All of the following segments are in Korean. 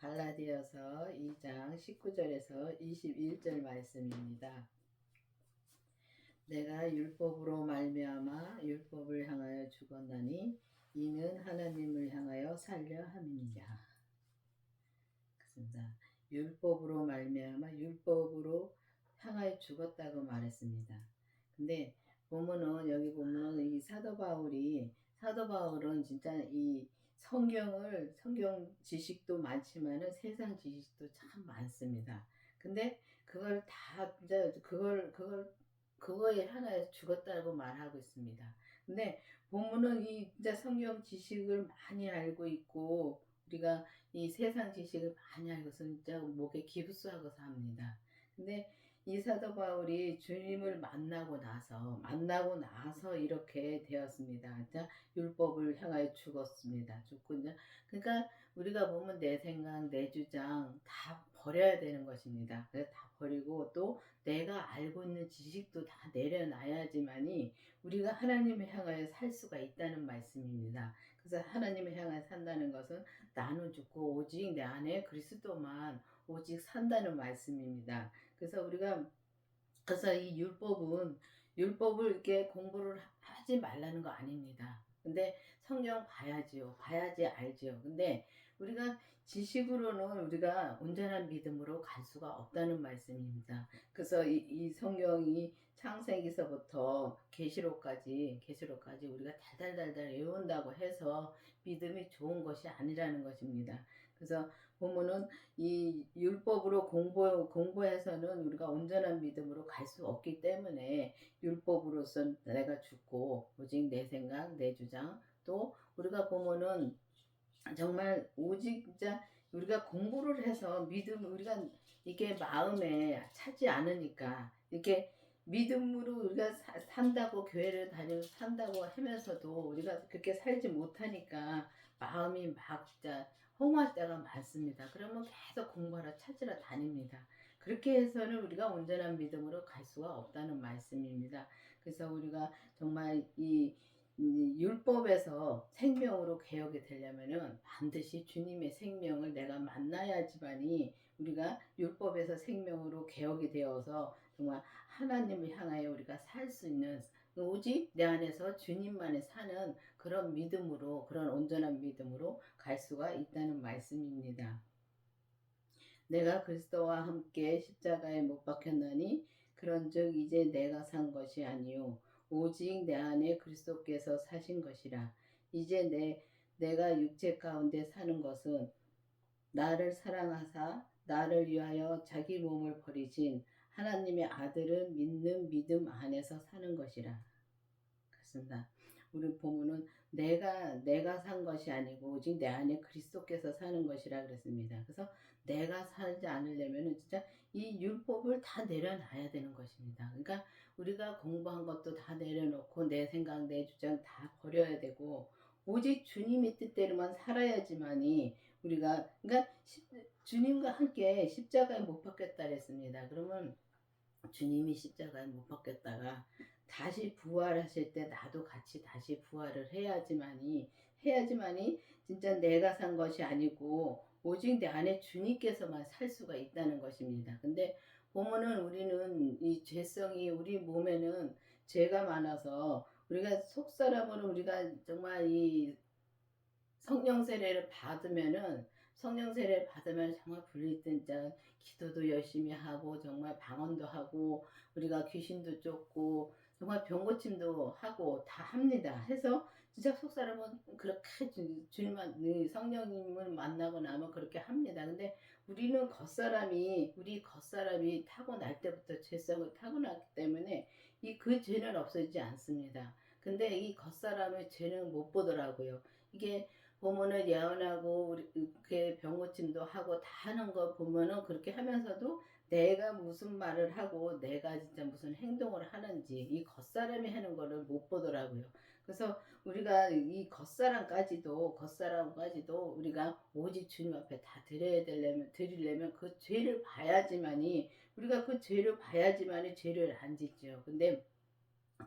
갈라디아서 2장 19절에서 21절 말씀입니다. 내가 율법으로 말미암아 율법을 향하여 죽었나니 이는 하나님을 향하여 살려 함이니라. 그렇습니다. 율법으로 말미암아 율법으로 향하여 죽었다고 말했습니다. 근데 보면은 여기 보면은 이 사도 바울은 진짜 이 성경 지식도 많지만은 세상 지식도 참 많습니다. 근데 그걸 다 이제 그거에 하나에 죽었다고 말하고 있습니다. 근데 보면은 이 진짜 성경 지식을 많이 알고 있고 우리가 이 세상 지식을 많이 알고서 진짜 목에 기부스하고 삽니다. 근데 이 사도 바울이 주님을 만나고 나서 이렇게 되었습니다. 자, 율법을 향하여 죽었습니다. 죽고 이제 그러니까 우리가 보면 내 생각, 내 주장 다 버려야 되는 것입니다. 그래서 다 버리고 또 내가 알고 있는 지식도 다 내려놔야지만이 우리가 하나님을 향하여 살 수가 있다는 말씀입니다. 그래서 하나님을 향하여 산다는 것은 나는 죽고 오직 내 안에 그리스도만 오직 산다는 말씀입니다. 그래서 이 율법을 이렇게 공부를 하지 말라는 거 아닙니다. 근데 성경 봐야지요. 봐야지 알지요. 근데 우리가 지식으로는 우리가 온전한 믿음으로 갈 수가 없다는 말씀입니다. 그래서 이 성경이 창세기서부터 계시록까지 우리가 달달달달 외운다고 해서 믿음이 좋은 것이 아니라는 것입니다. 그래서 보면은 이 율법으로 공부해서는 우리가 온전한 믿음으로 갈 수 없기 때문에 율법으로선 내가 죽고 오직 내 생각, 내 주장 또 우리가 보면은 정말 오직 진짜 우리가 공부를 해서 우리가 이게 마음에 차지 않으니까 이렇게 믿음으로 우리가 산다고 교회를 다니고 산다고 하면서도 우리가 그렇게 살지 못하니까 마음이 막 진짜 허무할 때가 많습니다. 그러면 계속 공부하러 찾으러 다닙니다. 그렇게 해서는 우리가 온전한 믿음으로 갈 수가 없다는 말씀입니다. 그래서 우리가 정말 이 율법에서 생명으로 개혁이 되려면은 반드시 주님의 생명을 내가 만나야지만이 우리가 율법에서 생명으로 개혁이 되어서 정말 하나님을 향하여 우리가 살 수 있는 오직 내 안에서 주님만이 사는 그런 믿음으로 그런 온전한 믿음으로 갈 수가 있다는 말씀입니다. 내가 그리스도와 함께 십자가에 못 박혔나니 그런즉 이제 내가 산 것이 아니요 오직 내 안에 그리스도께서 사신 것이라. 이제 내가 육체 가운데 사는 것은 나를 사랑하사 나를 위하여 자기 몸을 버리신 하나님의 아들을 믿는 믿음 안에서 사는 것이라. 그렇습니다. 우리 보면은 내가 산 것이 아니고 오직 내 안에 그리스도께서 사는 것이라 그랬습니다. 그래서 내가 살지 않으려면은 진짜 이 율법을 다 내려놔야 되는 것입니다. 그러니까 우리가 공부한 것도 다 내려놓고 내 생각, 내 주장 다 버려야 되고 오직 주님의 뜻대로만 살아야지만이 우리가 그러니까 주님과 함께 십자가에 못 박혔다 그랬습니다. 그러면 주님이 십자가에 못 박혔다가 다시 부활하실 때 나도 같이 다시 부활을 해야지만이 진짜 내가 산 것이 아니고 오직 내 안에 주님께서만 살 수가 있다는 것입니다. 근데 보면은 우리는 이 죄성이 우리 몸에는 죄가 많아서 우리가 속사람으로 우리가 정말 이 성령 세례를 받으면 정말 진짜 기도도 열심히 하고 정말 방언도 하고 우리가 귀신도 쫓고 정말 병고침도 하고 다 합니다. 해서 진짜 속사람은 그렇게 주님만 성령님을 만나고 나면 그렇게 합니다. 근데 우리 겉사람이 타고날 때부터 죄성을 타고났기 때문에 그 죄는 없어지지 않습니다. 근데 이 겉사람의 죄는 못 보더라고요. 이게 보면은 예언하고 이렇게 병고침도 하고 다 하는 거 보면은 그렇게 하면서도 내가 무슨 말을 하고 내가 진짜 무슨 행동을 하는지 이 겉사람이 하는 거를 못 보더라고요. 그래서 우리가 이 겉사람까지도 우리가 오직 주님 앞에 다 드리려면 그 죄를 봐야지만이 우리가 그 죄를 봐야지만이 죄를 안 짓죠. 근데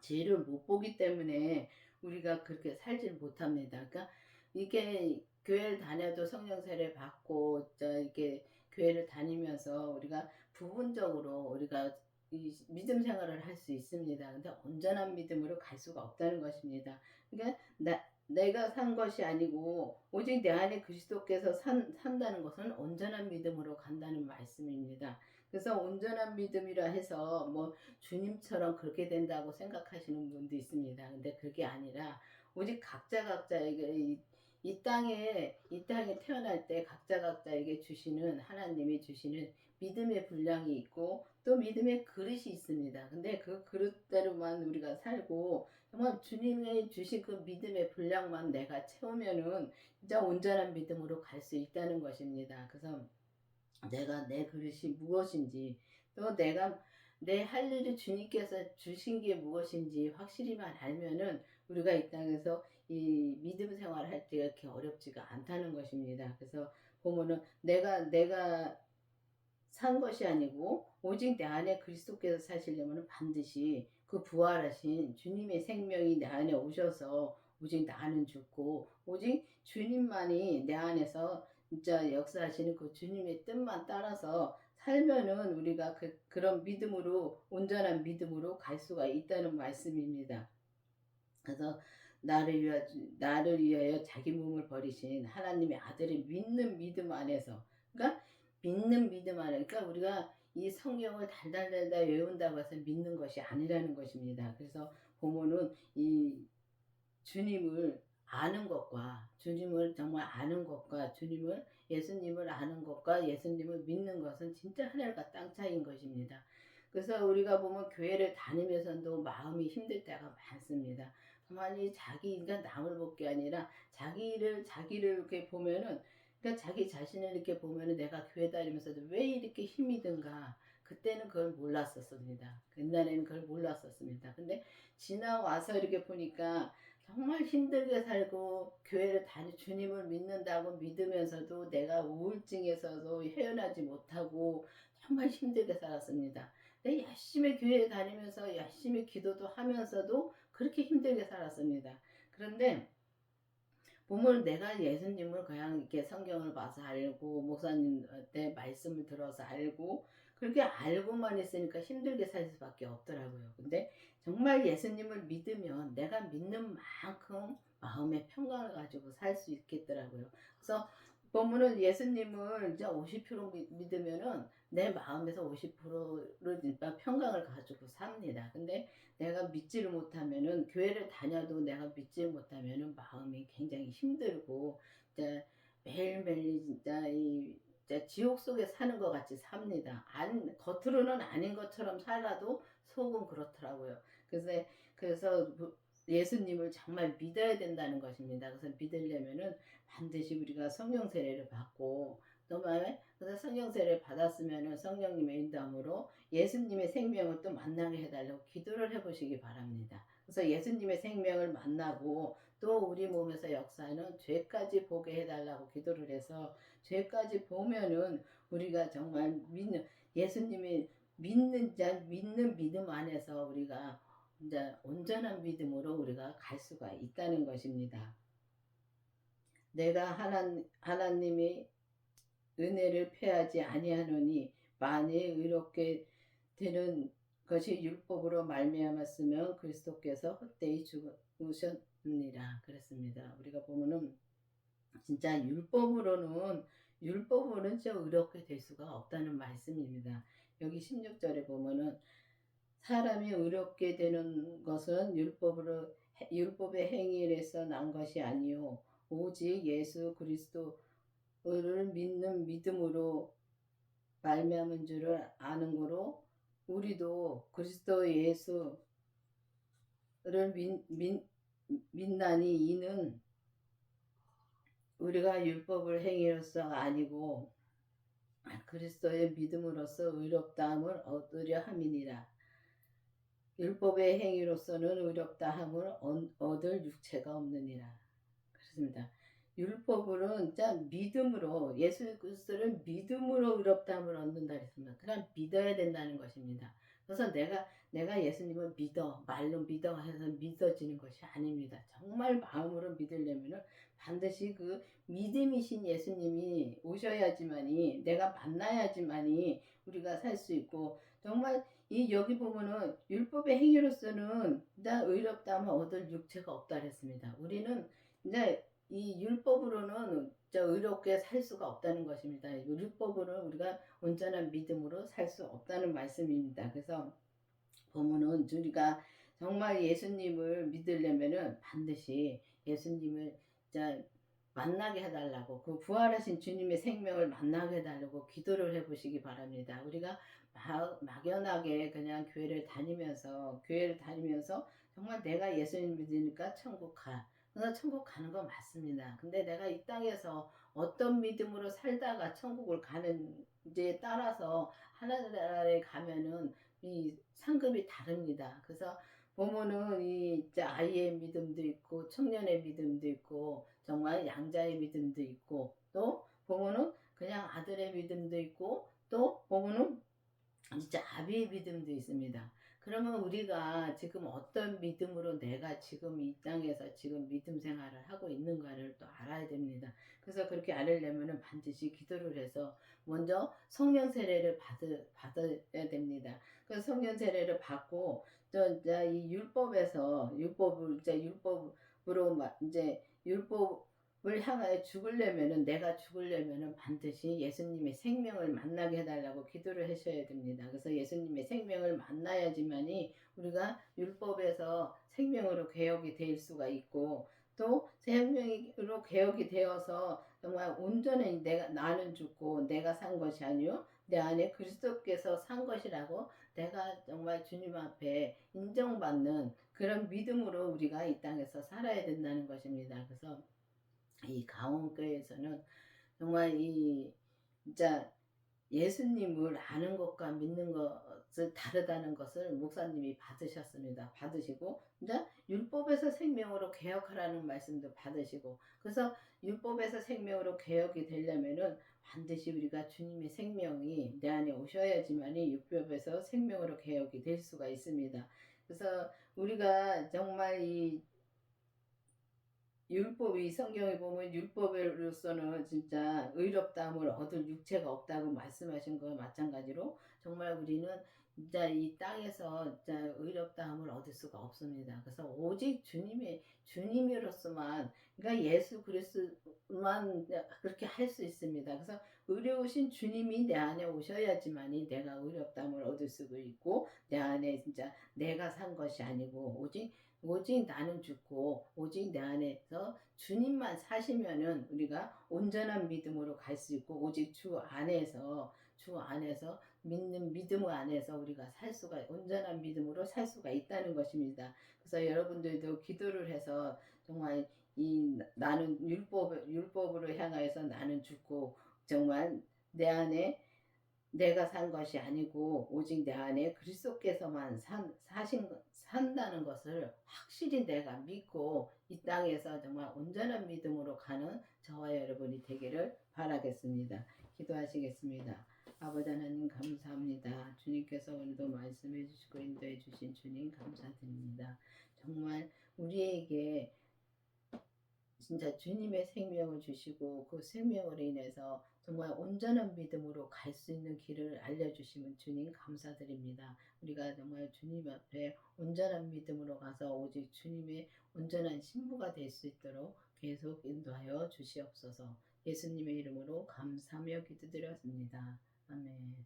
죄를 못 보기 때문에 우리가 그렇게 살지를 못합니다. 그러니까 이게 교회를 다녀도 성령 세례 받고 이렇게 교회를 다니면서 우리가 부분적으로 우리가 이 믿음 생활을 할 수 있습니다. 근데 온전한 믿음으로 갈 수가 없다는 것입니다. 그러니까 내가 산 것이 아니고 오직 내 안에 그리스도께서 산다는 것은 온전한 믿음으로 간다는 말씀입니다. 그래서 온전한 믿음이라 해서 뭐 주님처럼 그렇게 된다고 생각하시는 분도 있습니다. 근데 그게 아니라 오직 각자에게 이 땅에 태어날 때 각자에게 주시는 하나님이 주시는 믿음의 분량이 있고 또 믿음의 그릇이 있습니다. 근데 그 그릇대로만 우리가 살고 정말 주님의 주신 그 믿음의 분량만 내가 채우면은 진짜 온전한 믿음으로 갈 수 있다는 것입니다. 그래서 내가 내 그릇이 무엇인지 또 내가 내 할 일을 주님께서 주신 게 무엇인지 확실히만 알면은 우리가 이 땅에서 이 믿음 생활을 할 때가 그렇게 어렵지가 않다는 것입니다. 그래서 보면은 내가 산 것이 아니고 오직 내 안에 그리스도께서 사시려면 반드시 그 부활하신 주님의 생명이 내 안에 오셔서 오직 나는 죽고 오직 주님만이 내 안에서 진짜 역사하시는 그 주님의 뜻만 따라서 살면은 우리가 그런 믿음으로 온전한 믿음으로 갈 수가 있다는 말씀입니다. 그래서 나를 위하여 자기 몸을 버리신 하나님의 아들을 믿는 믿음 안에서 그러니까 믿는 믿음 안에 그러니까 우리가 이 성경을 달달달달 외운다고 해서 믿는 것이 아니라는 것입니다. 그래서 보면은 이 주님을 아는 것과 주님을 정말 아는 것과 예수님을 아는 것과 예수님을 믿는 것은 진짜 하늘과 땅 차이인 것입니다. 그래서 우리가 보면 교회를 다니면서도 마음이 힘들 때가 많습니다. 가만히 그러니까 남을 볼 게 아니라 자기를 이렇게 보면은 그러니까 자기 자신을 이렇게 보면은 내가 교회 다니면서도 왜 이렇게 힘이 든가 그때는 그걸 몰랐었습니다. 옛날에는 그걸 몰랐었습니다. 근데 지나와서 이렇게 보니까 정말 힘들게 살고 교회를 주님을 믿는다고 믿으면서도 내가 우울증에서도 헤어나지 못하고 정말 힘들게 살았습니다. 근데 열심히 교회 다니면서 열심히 기도도 하면서도 그렇게 힘들게 살았습니다. 그런데 보면 내가 예수님을 그냥 이렇게 성경을 봐서 알고 목사님한테 말씀을 들어서 알고 그렇게 알고만 있으니까 힘들게 살 수밖에 없더라고요. 근데 정말 예수님을 믿으면 내가 믿는 만큼 마음의 평강을 가지고 살 수 있겠더라고요. 그래서 보면은 예수님을 이제 50% 믿으면은 내 마음에서 50%를 진짜 평강을 가지고 삽니다. 근데 내가 믿지를 못하면은 교회를 다녀도 내가 믿지 못하면은 마음이 굉장히 힘들고 진짜 매일매일 진짜 지옥 속에 사는 것 같이 삽니다. 겉으로는 아닌 것처럼 살아도 속은 그렇더라고요. 그래서 예수님을 정말 믿어야 된다는 것입니다. 그래서 믿으려면은 반드시 우리가 성령 세례를 받고 또 그래서 성령 세례를 받았으면은 성령님의 인도함으로 예수님의 생명을 또 만나게 해달라고 기도를 해보시기 바랍니다. 그래서 예수님의 생명을 만나고 또 우리 몸에서 역사하는 죄까지 보게 해달라고 기도를 해서 죄까지 보면은 우리가 정말 예수님이 믿는 믿음 안에서 우리가 이제 온전한 믿음으로 우리가 갈 수가 있다는 것입니다. 내가 하나님이 은혜를 패하지 아니하노니 만일 의롭게 되는 것이 율법으로 말미암았으면 그리스도께서 헛되이 죽으셨느니라 그랬습니다. 우리가 보면은 진짜 율법으로는 진짜 의롭게 될 수가 없다는 말씀입니다. 여기 16절에 보면은 사람이 의롭게 되는 것은 율법의 행위에서 난 것이 아니요 오직 예수 그리스도를 믿는 믿음으로 말미암은 줄을 아는 거로 우리도 그리스도 예수를 믿나니 이는 우리가 율법을 행위로서가 아니고 그리스도의 믿음으로써 의롭다함을 얻으려 함이니라. 율법의 행위로서는 의롭다함을 얻을 육체가 없느니라. 그렇습니다. 율법으로는 믿음으로 예수 그리스도를 믿음으로 의롭다함을 얻는다 그랬습니다. 그냥 믿어야 된다는 것입니다. 그래서 내가 예수님을 믿어 말로 믿어 해서 믿어지는 것이 아닙니다. 정말 마음으로 믿으려면은 반드시 그 믿음이신 예수님이 오셔야지만이 내가 만나야지만이 우리가 살 수 있고 정말 이 여기 보면은 율법의 행위로서는 나 의롭다면 얻을 육체가 없다 그랬습니다. 우리는 이제 이 율법으로는 의롭게 살 수가 없다는 것입니다. 율법으로는 우리가 온전한 믿음으로 살 수 없다는 말씀입니다. 그래서 보면은 우리가 정말 예수님을 믿으려면은 반드시 예수님을 진짜 만나게 해달라고 그 부활하신 주님의 생명을 만나게 해달라고 기도를 해보시기 바랍니다. 우리가 막연하게 그냥 교회를 다니면서 정말 내가 예수님 믿으니까 천국 가. 그래서 천국 가는 건 맞습니다. 근데 내가 이 땅에서 어떤 믿음으로 살다가 천국을 가는지에 따라서 하나님 나라에 가면은 이 상급이 다릅니다. 그래서 보면은 이 아이의 믿음도 있고 청년의 믿음도 있고 정말 양자의 믿음도 있고 또 보면은 그냥 아들의 믿음도 있고 또 보면은 진짜 아비의 믿음도 있습니다. 그러면 우리가 지금 어떤 믿음으로 내가 지금 이 땅에서 지금 믿음 생활을 하고 있는가를 또 알아야 됩니다. 그래서 그렇게 알으려면 반드시 기도를 해서 먼저 성령 세례를 받아야 됩니다. 그 성령 세례를 받고 또 이제 이 율법으로 이제 율법을 향하여 죽으려면은 내가 죽으려면은 반드시 예수님의 생명을 만나게 해달라고 기도를 하셔야 됩니다. 그래서 예수님의 생명을 만나야지만이 우리가 율법에서 생명으로 개혁이 될 수가 있고 또 생명으로 개혁이 되어서 정말 온전히 나는 죽고 내가 산 것이 아니요 내 안에 그리스도께서 산 것이라고 내가 정말 주님 앞에 인정받는 그런 믿음으로 우리가 이 땅에서 살아야 된다는 것입니다. 그래서 이 강원교회에서는 정말 이 진짜 예수님을 아는 것과 믿는 것을 다르다는 것을 목사님이 받으셨습니다. 받으시고 이제 율법에서 생명으로 개혁하라는 말씀도 받으시고 그래서 율법에서 생명으로 개혁이 되려면은 반드시 우리가 주님의 생명이 내 안에 오셔야지만이 율법에서 생명으로 개혁이 될 수가 있습니다. 그래서 우리가 정말 이 율법이 성경에 보면 율법으로서는 진짜 의롭다함을 얻을 육체가 없다고 말씀하신 거와 마찬가지로 정말 우리는 진짜 이 땅에서 진짜 의롭다함을 얻을 수가 없습니다. 그래서 오직 주님으로서만 그러니까 예수 그리스도만 그렇게 할 수 있습니다. 그래서 의로우신 주님이 내 안에 오셔야지만이 내가 의롭다함을 얻을 수도 있고 내 안에 진짜 내가 산 것이 아니고 오직 나는 죽고 오직 내 안에서 주님만 사시면은 우리가 온전한 믿음으로 갈 수 있고 오직 주 안에서 믿는 믿음 안에서 우리가 살 수가 온전한 믿음으로 살 수가 있다는 것입니다. 그래서 여러분들도 기도를 해서 정말 이 나는 율법으로 향하여서 나는 죽고 정말 내 안에 내가 산 것이 아니고 오직 내 안에 그리스도께서만 산다는 것을 확실히 내가 믿고 이 땅에서 정말 온전한 믿음으로 가는 저와 여러분이 되기를 바라겠습니다. 기도하시겠습니다. 아버지 하나님 감사합니다. 주님께서 오늘도 말씀해 주시고 인도해 주신 주님 감사드립니다. 정말 우리에게 진짜 주님의 생명을 주시고 그 생명으로 인해서 정말 온전한 믿음으로 갈 수 있는 길을 알려주시면 주님 감사드립니다. 우리가 정말 주님 앞에 온전한 믿음으로 가서 오직 주님의 온전한 신부가 될 수 있도록 계속 인도하여 주시옵소서. 예수님의 이름으로 감사하며 기도드렸습니다. 아멘.